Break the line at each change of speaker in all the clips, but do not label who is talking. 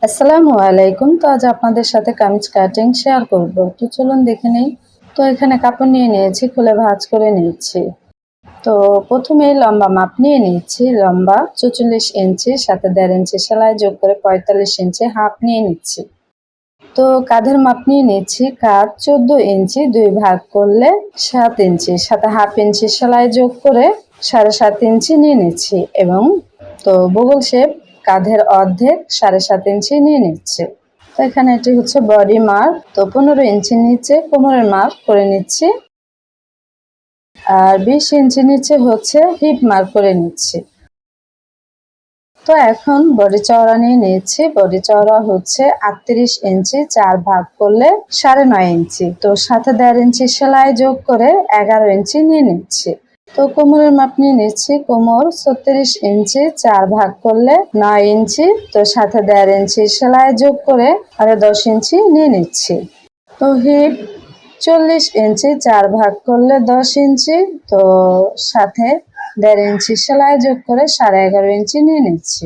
আসসালামু আলাইকুম। তো আজ আপনাদের সাথে কামিজ কাটিং শেয়ার করব। তো চলুন দেখে নেই। তো এখানে কাপড় নিয়ে নিয়েছি, খুলে ভাঁজ করে নিচ্ছি। তো প্রথমেই লম্বা মাপ নিয়ে নিচ্ছি, লম্বা ৪৪ ইঞ্চি, সাথে ১.৫ ইঞ্চি সেলাই যোগ করে ৪৫ ইঞ্চি হাফ নিয়ে নিচ্ছি। তো কাঁধের মাপ নিয়ে নিচ্ছি, কাঁধ ১৪ ইঞ্চি, ২ ভাগ করলে ৭ ইঞ্চি, সাথে হাফ ইঞ্চি সেলাই যোগ করে ৭.৫ ইঞ্চি নিয়ে নিচ্ছি এবং তো বগল শেপ কাঁধের অর্ধেক ৭.৫ ইঞ্চি নিয়ে নিচ্ছে। তো এখানে এটি হচ্ছে বডি মার্ক। তো ১৫ ইঞ্চি নিচে কোমরের মার্ক করে নিচ্ছি আর ২০ ইঞ্চি নিচে হচ্ছে হিপ মার্ক করে নিচ্ছি। তো এখন বডি চওড়া নিয়ে নিয়েছি। বডি চওড়া হচ্ছে ৩৮ ইঞ্চি, ৪ ভাগ করলে ৯.৫ ইঞ্চি। তো সাথে ১.৫ ইঞ্চি সেলাই যোগ করে ১১ ইঞ্চি নিয়ে নিচ্ছি। তো কোমরের মাপ নিয়ে নিচ্ছি, কোমর ৩৬ ইঞ্চি, ৪ ভাগ করলে ৯ ইঞ্চি। তো সাথে ১.৫ ইঞ্চি সেলাই যোগ করে আরো ১০ ইঞ্চি নিয়ে নিচ্ছি। তো হিপ ৪০ ইঞ্চি, ৪ ভাগ করলে ১০ ইঞ্চি। তো সাথে ১.৫ ইঞ্চি সেলাই যোগ করে ১১.৫ ইঞ্চি নিয়ে নিচ্ছি।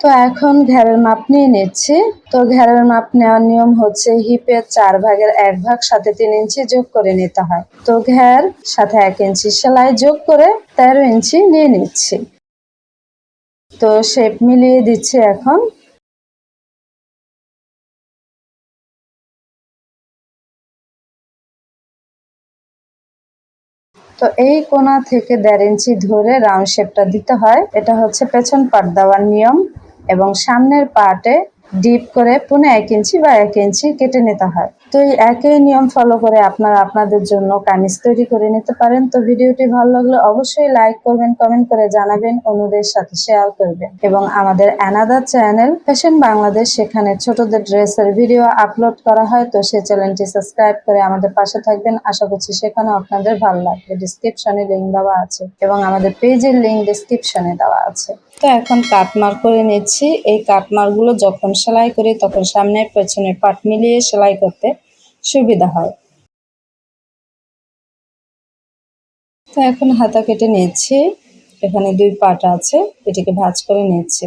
তো এখন ঘেরের মাপ নিয়ে নিচ্ছি। তো ঘেরের মাপ নেওয়ার নিয়ম হচ্ছে হিপের ৪ ভাগের ১ ভাগ সাথে ৩ ইঞ্চি যোগ করে নিতে হয়। তো ঘের সাথে ১ ইঞ্চি সেলাই যোগ করে ১৩ ইঞ্চি নিয়ে নিচ্ছি। তো শেপ মিলিয়ে দিচ্ছি এখন। তো এই কোণা থেকে ১.৫ ইঞ্চি ধরে রাউন্ড শেপটা দিতে হয়। এটা হচ্ছে পেছন পাট দেওয়ার নিয়ম এবং সামনের পাটে ডিপ করে ১.৫ ইঞ্চি বা ১ ইঞ্চি কেটে নিতে হয়। তো এই একই নিয়ম ফলো করে আপনারা আপনাদের জন্য কামিজ তৈরি করে নিতে পারেন। তো ভিডিওটি ভালো লাগলে অবশ্যই লাইক করবেন, কমেন্ট করে জানাবেন, অন্যদের সাথে শেয়ার করবেন এবং আমাদের অ্যানাদার চ্যানেল ফ্যাশন বাংলাদেশ, সেখানে ছোটদের ড্রেসের ভিডিও আপলোড করা হয়। তো সেই চ্যানেলটি সাবস্ক্রাইব করে আমাদের পাশে থাকবেন। আশা করছি সেখানেও আপনাদের ভালো লাগবে। ডিসক্রিপশনে লিঙ্ক দেওয়া আছে এবং আমাদের পেজের লিঙ্ক ডিসক্রিপশনে দেওয়া আছে। তো এখন কাটমার করে নিচ্ছি। এই কাটমারগুলো যখন সেলাই করি তখন সামনের পেছনের পাট মিলিয়ে সেলাই করতে সুবিধা হয়। তো এখন হাতা কেটে নিচ্ছি। এখানে ২ পাট আছে, এটিকে ভাঁজ করে নিচ্ছি।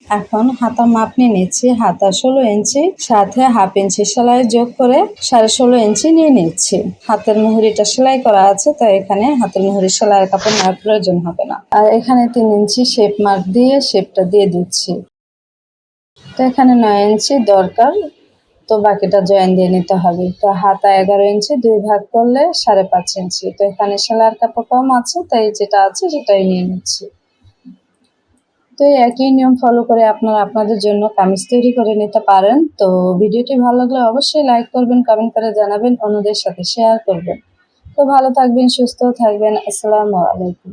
এখন হাতা মাপ নিয়ে নিচ্ছি, হাতা ১৬ ইঞ্চি, সাথে হাফ ইঞ্চি সেলাই যোগ করে ১৬.৫ ইঞ্চি নিয়ে নিচ্ছি। হাতের মুহুরিটা সেলাই করা আছে, তাই এখানে হাতের মুহুরি সেলাইয়ের কাপড় নেওয়ার প্রয়োজন হবে না। আর এখানে ৩ ইঞ্চি শেপ মার্ক দিয়ে শেপটা দিয়ে দিচ্ছি। তো এখানে ৯ ইঞ্চি দরকার, তো বাকিটা জয়েন দিয়ে নিতে হবে। তো হাতা ১১ ইঞ্চি, ২ ভাগ করলে ৫.৫ ইঞ্চি। তো এখানে সেলাইয়ের কাপড় কম আছে, তাই যেটা আছে সেটাই নিয়ে নিচ্ছি। তো এই একই নিয়ম ফলো করে আপনারা আপনাদের জন্য কামিজ তৈরি করে নিতে পারেন। তো ভিডিওটি ভালো লাগলে অবশ্যই লাইক করবেন, কমেন্ট করে জানাবেন, অন্যদের সাথে শেয়ার করবেন। তো ভালো থাকবেন, সুস্থ থাকবেন। আসসালামু আলাইকুম।